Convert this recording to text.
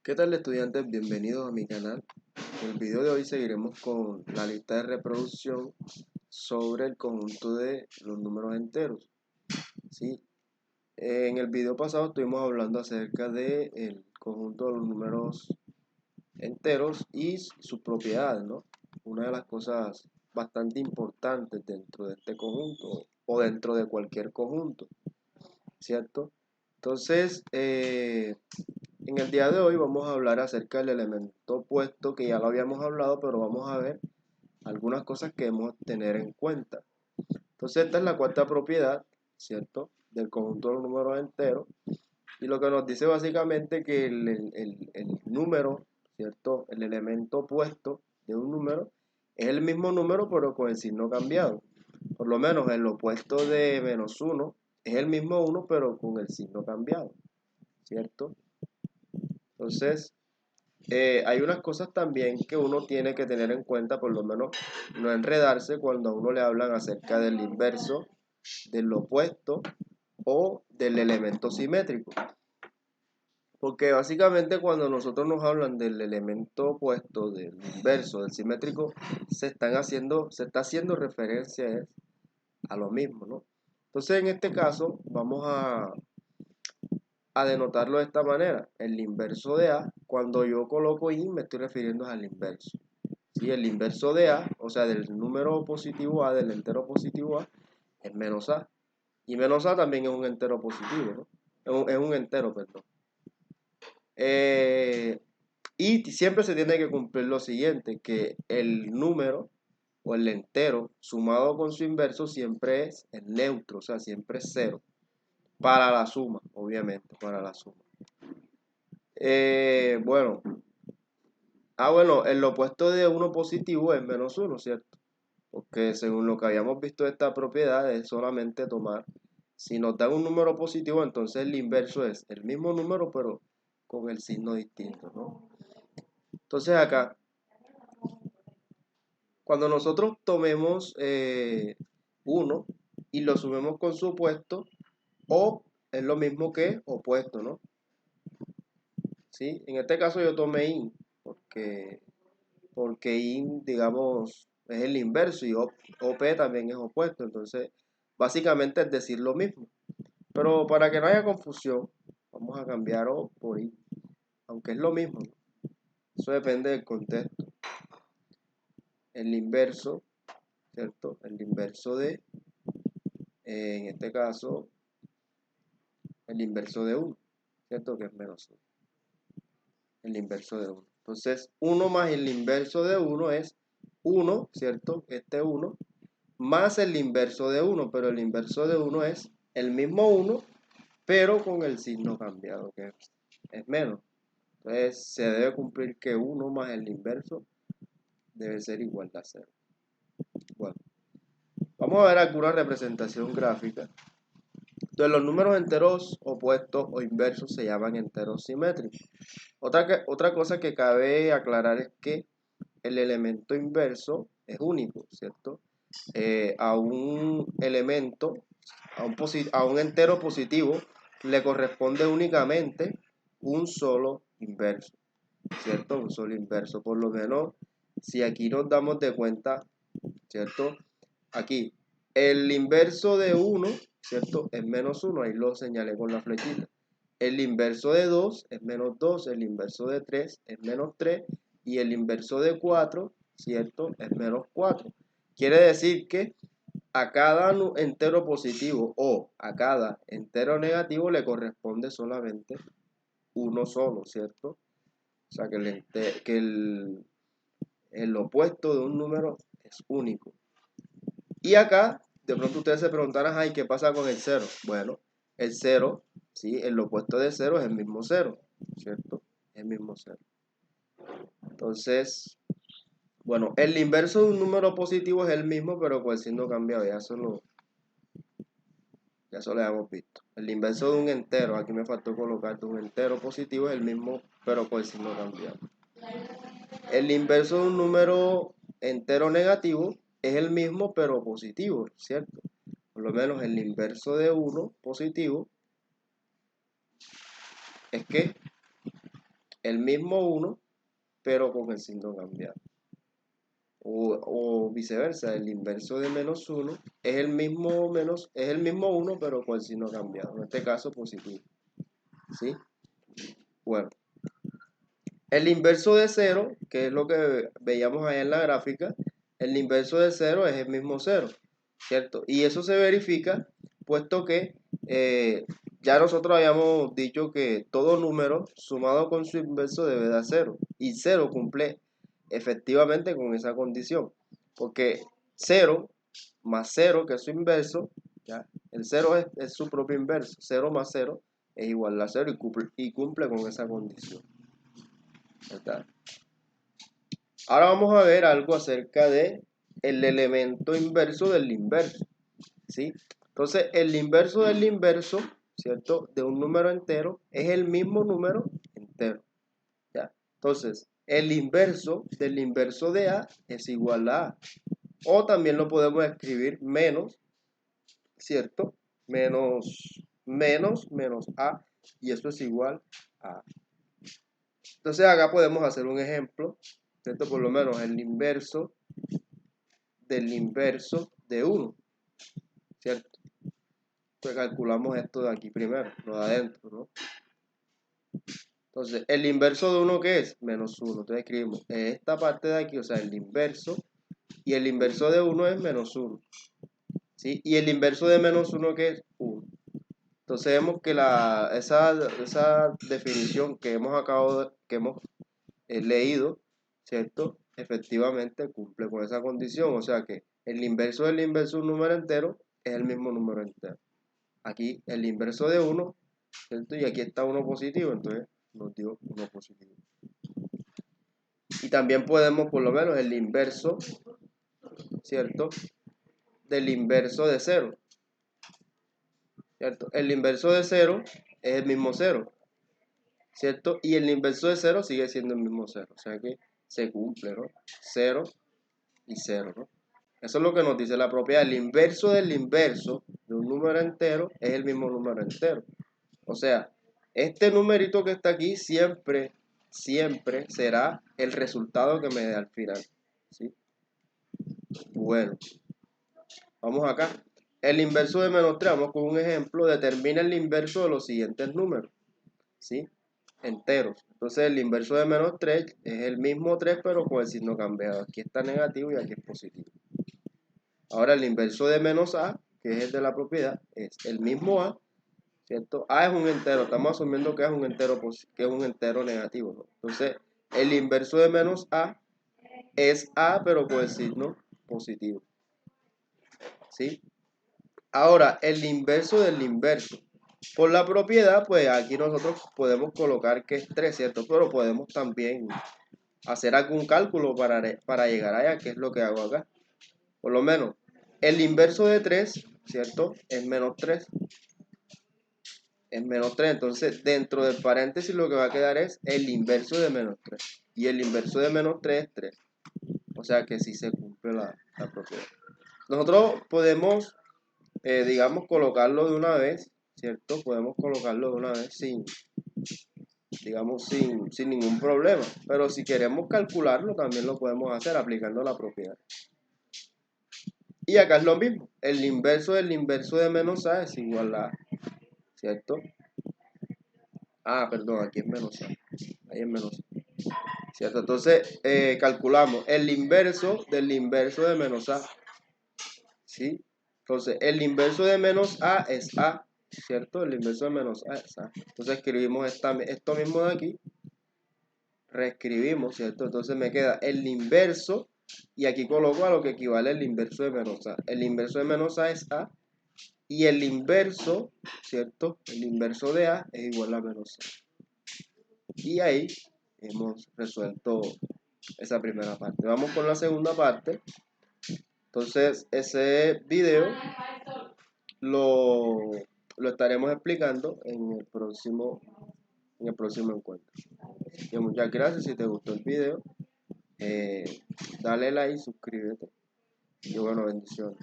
¿Qué tal, estudiantes? Bienvenidos a mi canal. En el video de hoy seguiremos con la lista de reproducción sobre el conjunto de los números enteros. ¿Sí? En el video pasado estuvimos hablando acerca del conjunto de los números enteros y sus propiedades, ¿no? Una de las cosas bastante importantes dentro de este conjunto o dentro de cualquier conjunto, ¿cierto? Entonces, en el día de hoy vamos a hablar acerca del elemento opuesto, que ya lo habíamos hablado, pero vamos a ver algunas cosas que debemos tener en cuenta. Entonces, esta es la cuarta propiedad, ¿cierto?, del conjunto de los números enteros, y lo que nos dice básicamente que el número, ¿cierto?, el elemento opuesto de un número es el mismo número pero con el signo cambiado. Por lo menos el opuesto de -1 es el mismo 1 pero con el signo cambiado, ¿cierto? Entonces, hay unas cosas también que uno tiene que tener en cuenta, por lo menos no enredarse cuando a uno le hablan acerca del inverso, del opuesto o del elemento simétrico. Porque básicamente cuando nosotros nos hablan del elemento opuesto, del inverso, del simétrico, se está haciendo referencia a lo mismo, ¿no? Entonces, en este caso, vamos a denotarlo de esta manera. El inverso de A, cuando yo coloco I, me estoy refiriendo al inverso. ¿Sí? El inverso de A, o sea, del número positivo A, del entero positivo A, es menos A. Y menos A también es un entero positivo, ¿no? Es un entero, perdón. Y siempre se tiene que cumplir lo siguiente, que el número o el entero sumado con su inverso siempre es el neutro, o sea, siempre es cero. Para la suma, obviamente, para la suma. Bueno, el opuesto de 1 positivo es -1, ¿cierto? Porque según lo que habíamos visto de esta propiedad es solamente tomar, si nos dan un número positivo, entonces el inverso es el mismo número pero con el signo distinto, ¿no? Entonces acá, cuando nosotros tomemos 1 y lo sumemos con su opuesto, o es lo mismo que opuesto, ¿no? ¿Sí? En este caso yo tomé in, porque in, digamos, es el inverso y OP también es opuesto, entonces básicamente es decir lo mismo. Pero para que no haya confusión, vamos a cambiar O por I, aunque es lo mismo, ¿no? Eso depende del contexto. El inverso, ¿cierto? El inverso de, en este caso, el inverso de 1, ¿cierto? Que es -1. El inverso de 1. Entonces, 1 más el inverso de 1 es 1, ¿cierto? Este 1, más el inverso de 1, pero el inverso de 1 es el mismo 1, pero con el signo cambiado, que es menos. Entonces, se debe cumplir que 1 más el inverso debe ser igual a 0. Bueno, vamos a ver alguna representación gráfica. Entonces, los números enteros opuestos o inversos se llaman enteros simétricos. Otra cosa que cabe aclarar es que el elemento inverso es único, ¿cierto? A un elemento, a un entero positivo, le corresponde únicamente un solo inverso, ¿cierto? Un solo inverso. Por lo menos, si aquí nos damos de cuenta, ¿cierto? Aquí, el inverso de 1, ¿cierto? Es -1, ahí lo señalé con la flechita. El inverso de 2 es -2, el inverso de 3 es -3 y el inverso de 4, ¿cierto? Es -4. Quiere decir que a cada entero positivo o a cada entero negativo le corresponde solamente uno solo, ¿cierto? O sea que el opuesto de un número es único. Y acá, de pronto ustedes se preguntarán, ay, ¿qué pasa con el 0? Bueno, el 0, ¿sí? El opuesto de 0 es el mismo 0, ¿cierto? Es el mismo 0. Entonces, bueno, el inverso de un número positivo es el mismo, pero con el signo cambiado. Ya eso lo habíamos visto. El inverso de un entero, aquí me faltó colocar de un entero positivo, es el mismo, pero con el signo cambiado. El inverso de un número entero negativo es el mismo, pero positivo, ¿cierto? Por lo menos el inverso de 1 positivo es que el mismo 1, pero con el signo cambiado. O viceversa, el inverso de menos 1 es el mismo 1, pero con el signo cambiado. En este caso, positivo. ¿Sí? Bueno. El inverso de 0, que es lo que veíamos allá en la gráfica, el inverso de 0 es el mismo 0, ¿cierto? Y eso se verifica puesto que ya nosotros habíamos dicho que todo número sumado con su inverso debe dar 0. Y 0 cumple efectivamente con esa condición. Porque 0 más 0, que es su inverso, ¿ya? El 0 es su propio inverso. 0 más 0 es igual a 0 y cumple con esa condición. ¿Verdad? Ahora vamos a ver algo acerca de el elemento inverso del inverso, ¿sí? Entonces, el inverso del inverso, ¿cierto? De un número entero es el mismo número entero, ¿ya? Entonces, el inverso del inverso de A es igual a A. O también lo podemos escribir menos, ¿cierto? Menos A, y eso es igual a A. Entonces, acá podemos hacer un ejemplo, ¿cierto? Por lo menos el inverso del inverso de 1, ¿cierto? Pues calculamos esto de aquí primero, lo de adentro, ¿no? Entonces, el inverso de 1, ¿qué es? Menos 1. Entonces escribimos esta parte de aquí, o sea, el inverso, y el inverso de 1 es menos 1, ¿sí? Y el inverso de menos 1, ¿qué es? 1. Entonces vemos que esa definición que hemos leído, ¿cierto? Efectivamente cumple con esa condición, o sea que el inverso del inverso de un número entero es el mismo número entero. Aquí el inverso de 1, ¿cierto? Y aquí está 1 positivo, entonces nos dio 1 positivo. Y también podemos, por lo menos, el inverso, ¿cierto? Del inverso de 0, ¿cierto? El inverso de 0 es el mismo 0, ¿cierto? Y el inverso de 0 sigue siendo el mismo 0, o sea que se cumple, ¿no? 0 y 0, ¿no? Eso es lo que nos dice la propiedad. El inverso del inverso de un número entero es el mismo número entero. O sea, este numerito que está aquí siempre será el resultado que me dé al final, ¿sí? Bueno, vamos acá. El inverso de menos 3, vamos con un ejemplo. Determina el inverso de los siguientes números, ¿sí? Enteros. Entonces el inverso de menos 3 es el mismo 3, pero con el signo cambiado. Aquí está negativo y aquí es positivo. Ahora el inverso de menos a, que es el de la propiedad, es el mismo a, ¿cierto? A es un entero, estamos asumiendo que es un entero negativo, ¿no? Entonces, el inverso de menos A es A, pero con el signo positivo, ¿sí? Ahora, el inverso del inverso. Por la propiedad, pues aquí nosotros podemos colocar que es 3, ¿cierto? Pero podemos también hacer algún cálculo para llegar allá, que es lo que hago acá. Por lo menos, el inverso de 3, ¿cierto? Es menos 3. Es menos 3, entonces dentro del paréntesis lo que va a quedar es el inverso de menos 3. Y el inverso de menos 3 es 3. O sea que sí se cumple la propiedad. Nosotros podemos, digamos, colocarlo de una vez, ¿cierto? Podemos colocarlo de una vez sin ningún problema. Pero si queremos calcularlo, también lo podemos hacer aplicando la propiedad. Y acá es lo mismo. El inverso del inverso de menos a es igual a, ¿cierto? Ah, perdón, aquí es menos a. Ahí es menos a. ¿Cierto? Entonces, calculamos el inverso del inverso de menos a. ¿Sí? Entonces, el inverso de menos a es a. ¿Cierto? El inverso de menos a es a. Entonces, escribimos esto mismo de aquí. Reescribimos, ¿cierto? Entonces, me queda el inverso. Y aquí coloco a lo que equivale el inverso de menos a. El inverso de menos a es a. Y el inverso, ¿cierto? El inverso de a es igual a menos a. Y ahí hemos resuelto esa primera parte. Vamos con la segunda parte. Entonces, ese video lo estaremos explicando en el próximo encuentro. Y muchas gracias. Si te gustó el video, dale like, suscríbete. Y bueno, bendiciones.